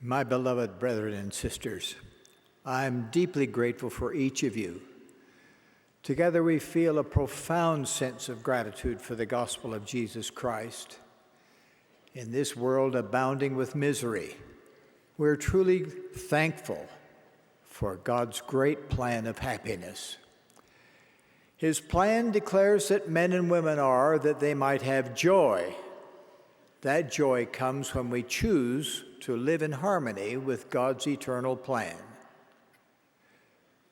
My beloved brethren and sisters, I'm deeply grateful for each of you. Together we feel a profound sense of gratitude for the gospel of Jesus Christ. In this world abounding with misery, we're truly thankful for God's great plan of happiness. His plan declares that men and women are that they might have joy. That joy comes when we choose to live in harmony with God's eternal plan.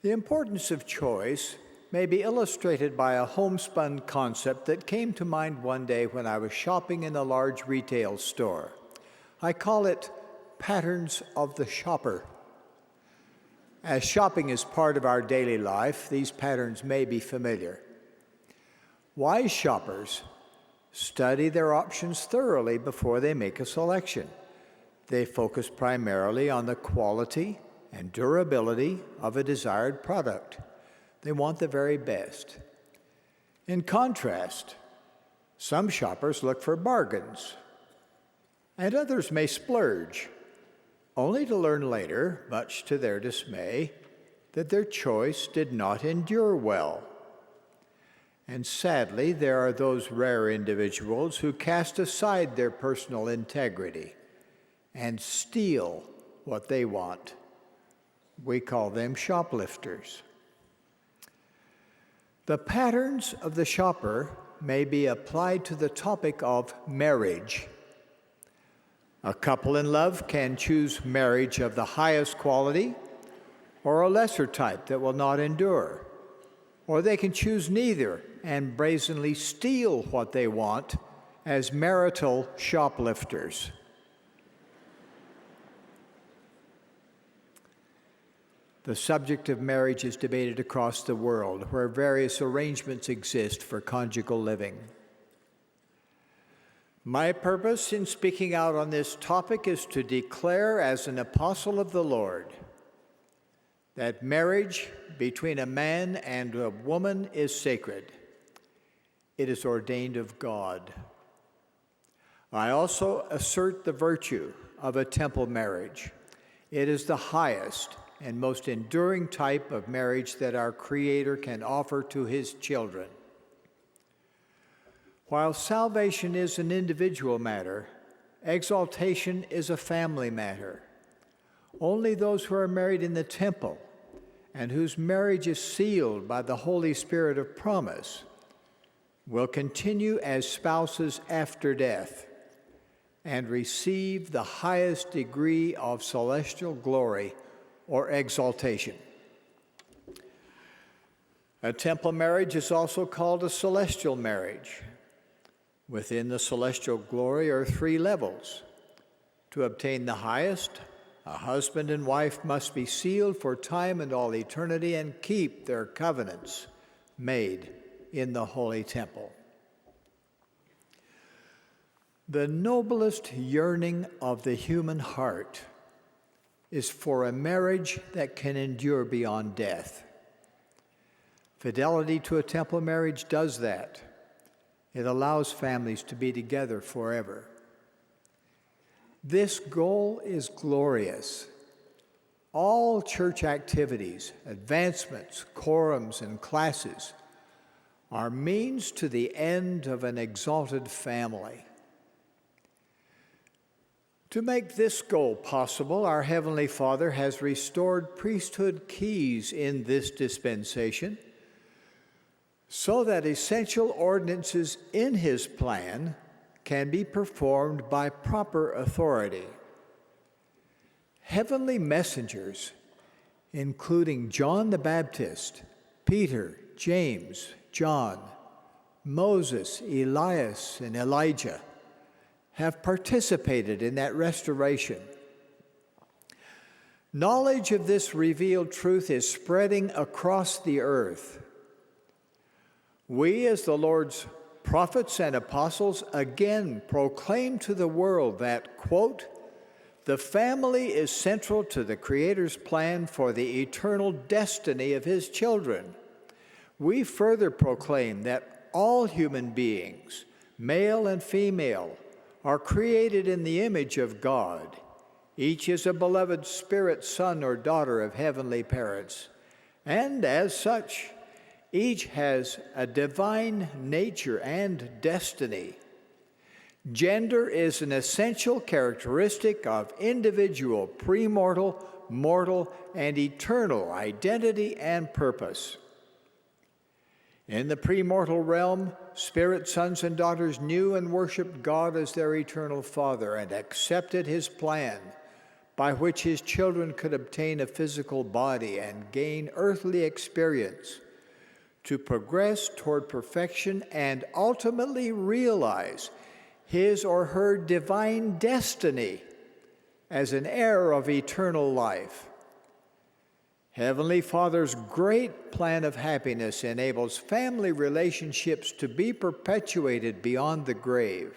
The importance of choice may be illustrated by a homespun concept that came to mind one day when I was shopping in a large retail store. I call it patterns of the shopper. As shopping is part of our daily life, these patterns may be familiar. Wise shoppers study their options thoroughly before they make a selection. They focus primarily on the quality and durability of a desired product. They want the very best. In contrast, some shoppers look for bargains, and others may splurge, only to learn later, much to their dismay, that their choice did not endure well. And sadly, there are those rare individuals who cast aside their personal integrity and steal what they want. We call them shoplifters. The patterns of the shopper may be applied to the topic of marriage. A couple in love can choose marriage of the highest quality or a lesser type that will not endure. Or they can choose neither and brazenly steal what they want as marital shoplifters. The subject of marriage is debated across the world, where various arrangements exist for conjugal living. My purpose in speaking out on this topic is to declare as an apostle of the Lord that marriage between a man and a woman is sacred. It is ordained of God. I also assert the virtue of a temple marriage. It is the highest and most enduring type of marriage that our Creator can offer to His children. While salvation is an individual matter, exaltation is a family matter. Only those who are married in the temple and whose marriage is sealed by the Holy Spirit of promise will continue as spouses after death and receive the highest degree of celestial glory or exaltation. A temple marriage is also called a celestial marriage. Within the celestial glory are 3 levels. To obtain the highest, a husband and wife must be sealed for time and all eternity and keep their covenants made in the holy temple. The noblest yearning of the human heart is for a marriage that can endure beyond death. Fidelity to a temple marriage does that. It allows families to be together forever. This goal is glorious. All church activities, advancements, quorums, and classes are means to the end of an exalted family. To make this goal possible, our Heavenly Father has restored priesthood keys in this dispensation so that essential ordinances in His plan can be performed by proper authority. Heavenly messengers, including John the Baptist, Peter, James, John, Moses, Elias, and Elijah, have participated in that restoration. Knowledge of this revealed truth is spreading across the earth. We, as the Lord's prophets and apostles, again proclaim to the world that, quote, the family is central to the Creator's plan for the eternal destiny of His children. We further proclaim that all human beings, male and female, are created in the image of God Each is a beloved spirit son or daughter of heavenly parents, and as such, each has a divine nature and destiny. Gender is an essential characteristic of individual premortal, mortal, and eternal identity and purpose. In the premortal realm, spirit sons and daughters knew and worshiped God as their eternal Father and accepted His plan by which His children could obtain a physical body and gain earthly experience to progress toward perfection and ultimately realize his or her divine destiny as an heir of eternal life. Heavenly Father's great plan of happiness enables family relationships to be perpetuated beyond the grave.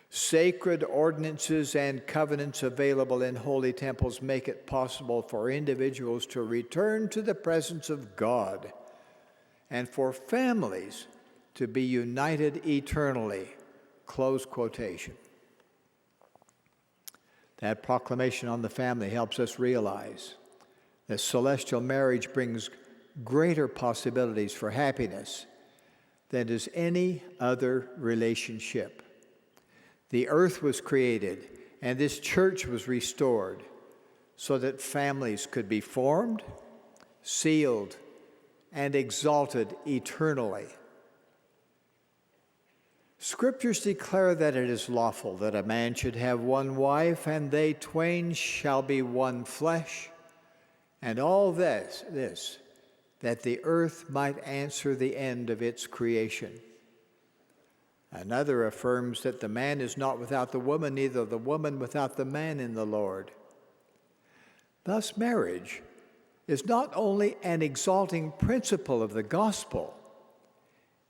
Sacred ordinances and covenants available in holy temples make it possible for individuals to return to the presence of God and for families to be united eternally. Close quotation. That proclamation on the family helps us realize that celestial marriage brings greater possibilities for happiness than does any other relationship. The earth was created and this church was restored so that families could be formed, sealed, and exalted eternally. Scriptures declare that it is lawful that a man should have one wife, and they twain shall be one flesh, and all this, that the earth might answer the end of its creation. Another affirms that the man is not without the woman, neither the woman without the man in the Lord. Thus, marriage is not only an exalting principle of the gospel,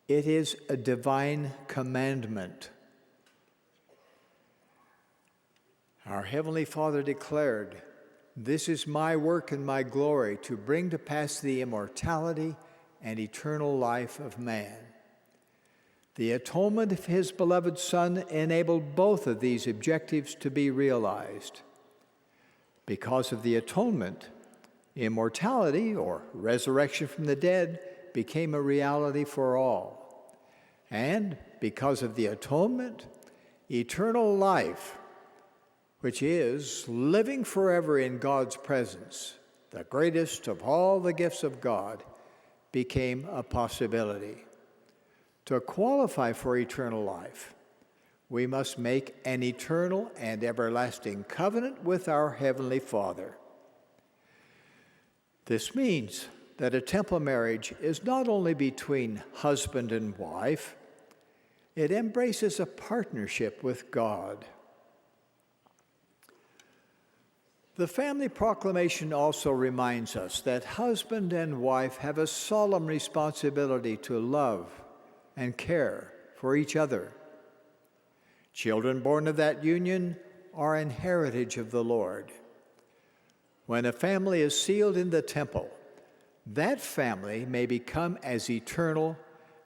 it is a divine commandment. Our Heavenly Father declared, "This is my work and my glory, to bring to pass the immortality and eternal life of man." The atonement of His beloved Son enabled both of these objectives to be realized. Because of the atonement, immortality, or resurrection from the dead, became a reality for all. And because of the atonement, eternal life, which is living forever in God's presence, the greatest of all the gifts of God, became a possibility. To qualify for eternal life, we must make an eternal and everlasting covenant with our Heavenly Father. This means that a temple marriage is not only between husband and wife, it embraces a partnership with God. The family proclamation also reminds us that husband and wife have a solemn responsibility to love and care for each other. Children born of that union are an heritage of the Lord. When a family is sealed in the temple, that family may become as eternal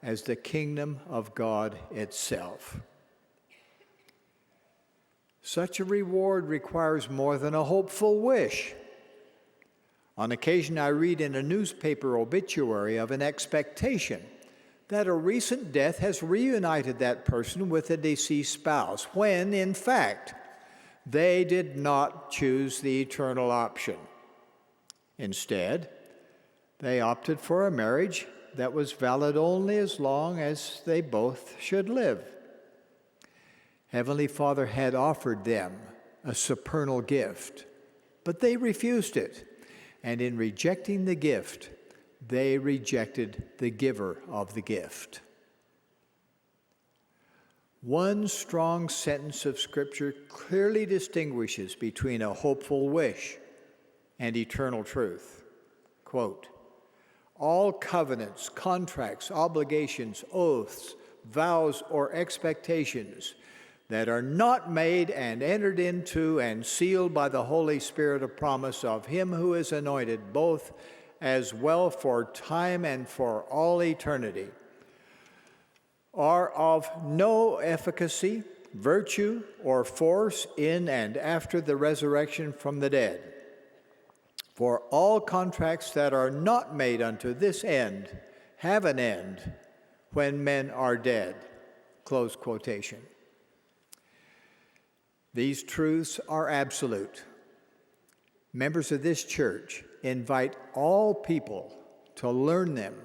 as the kingdom of God itself. Such a reward requires more than a hopeful wish. On occasion, I read in a newspaper obituary of an expectation that a recent death has reunited that person with a deceased spouse, when, in fact, they did not choose the eternal option. Instead, they opted for a marriage that was valid only as long as they both should live. Heavenly Father had offered them a supernal gift, but they refused it, and in rejecting the gift, they rejected the giver of the gift. One strong sentence of Scripture clearly distinguishes between a hopeful wish and eternal truth. Quote, "All covenants, contracts, obligations, oaths, vows, or expectations that are not made and entered into and sealed by the Holy Spirit of promise of Him who is anointed both as well for time and for all eternity, are of no efficacy virtue, or force in and after the resurrection from the dead. For all contracts that are not made unto this end have an end when men are dead. Close quotation. These truths are absolute. Members of this church invite all people to learn them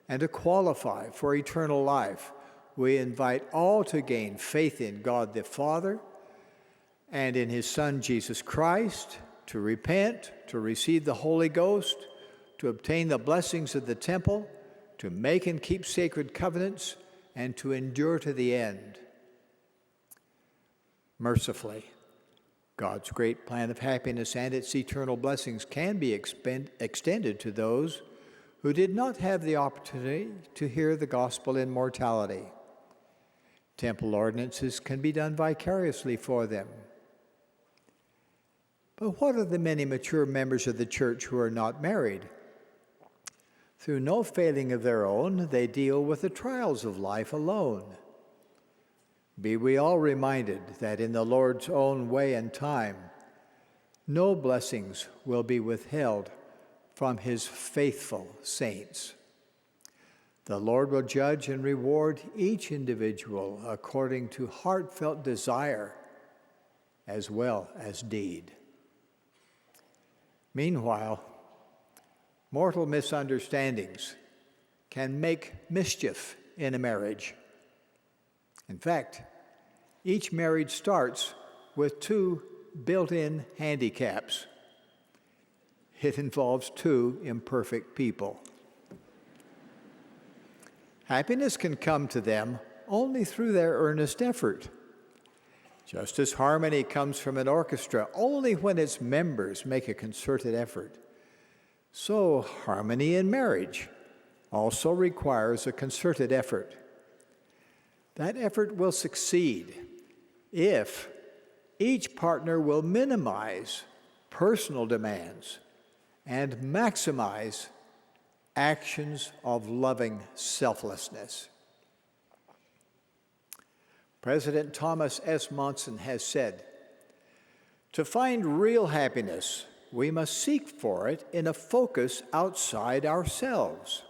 and to qualify for eternal life. We invite all to gain faith in God the Father and in His Son Jesus Christ, to repent, to receive the Holy Ghost, to obtain the blessings of the temple, to make and keep sacred covenants, and to endure to the end. Mercifully, God's great plan of happiness and its eternal blessings can be extended to those who did not have the opportunity to hear the gospel in mortality. Temple ordinances can be done vicariously for them. But what of the many mature members of the church who are not married? Through no failing of their own, they deal with the trials of life alone. Be we all reminded that in the Lord's own way and time, no blessings will be withheld from His faithful saints. The Lord will judge and reward each individual according to heartfelt desire as well as deed. Meanwhile, mortal misunderstandings can make mischief in a marriage. In fact, each marriage starts with two built-in handicaps. It involves two imperfect people. Happiness can come to them only through their earnest effort. Just as harmony comes from an orchestra only when its members make a concerted effort, so harmony in marriage also requires a concerted effort. That effort will succeed if each partner will minimize personal demands and maximize actions of loving selflessness. President Thomas S. Monson has said, "To find real happiness, we must seek for it in a focus outside ourselves.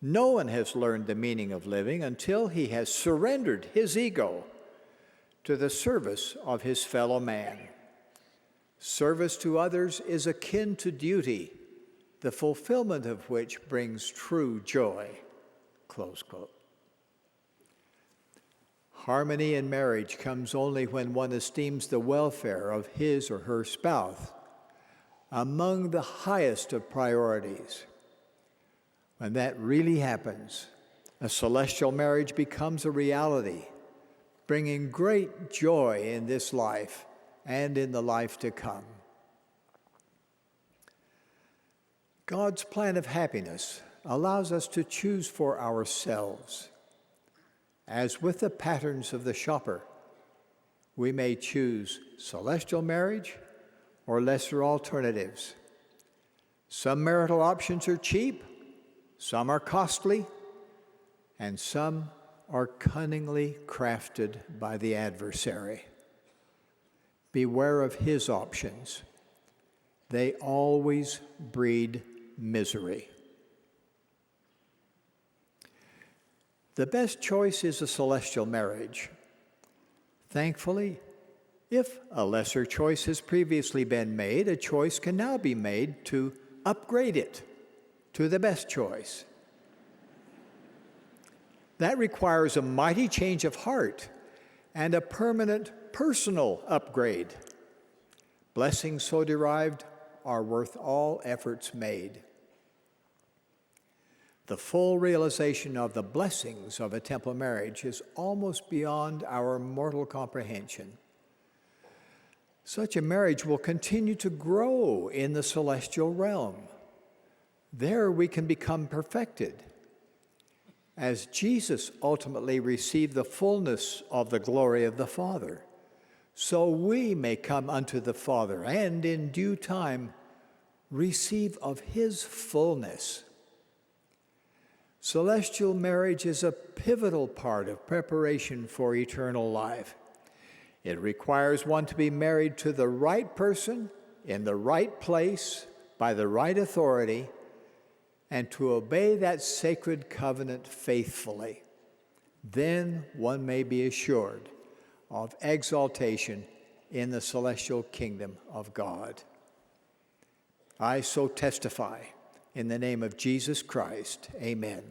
No one has learned the meaning of living until he has surrendered his ego to the service of his fellow man. Service to others is akin to duty, the fulfillment of which brings true joy." Close quote. Harmony in marriage comes only when one esteems the welfare of his or her spouse among the highest of priorities. When that really happens, a celestial marriage becomes a reality, bringing great joy in this life and in the life to come. God's plan of happiness allows us to choose for ourselves. As with the patterns of the shopper, we may choose celestial marriage or lesser alternatives. Some marital options are cheap, some are costly, and some are cunningly crafted by the adversary. Beware of his options. They always breed misery. The best choice is a celestial marriage. Thankfully, if a lesser choice has previously been made, a choice can now be made to upgrade it to the best choice. That requires a mighty change of heart and a permanent personal upgrade. Blessings so derived are worth all efforts made. The full realization of the blessings of a temple marriage is almost beyond our mortal comprehension. Such a marriage will continue to grow in the celestial realm. There we can become perfected. As Jesus ultimately received the fullness of the glory of the Father, so we may come unto the Father and in due time receive of His fullness. Celestial marriage is a pivotal part of preparation for eternal life. It requires one to be married to the right person, in the right place, by the right authority, and to obey that sacred covenant faithfully. Then one may be assured of exaltation in the celestial kingdom of God. I so testify in the name of Jesus Christ. Amen.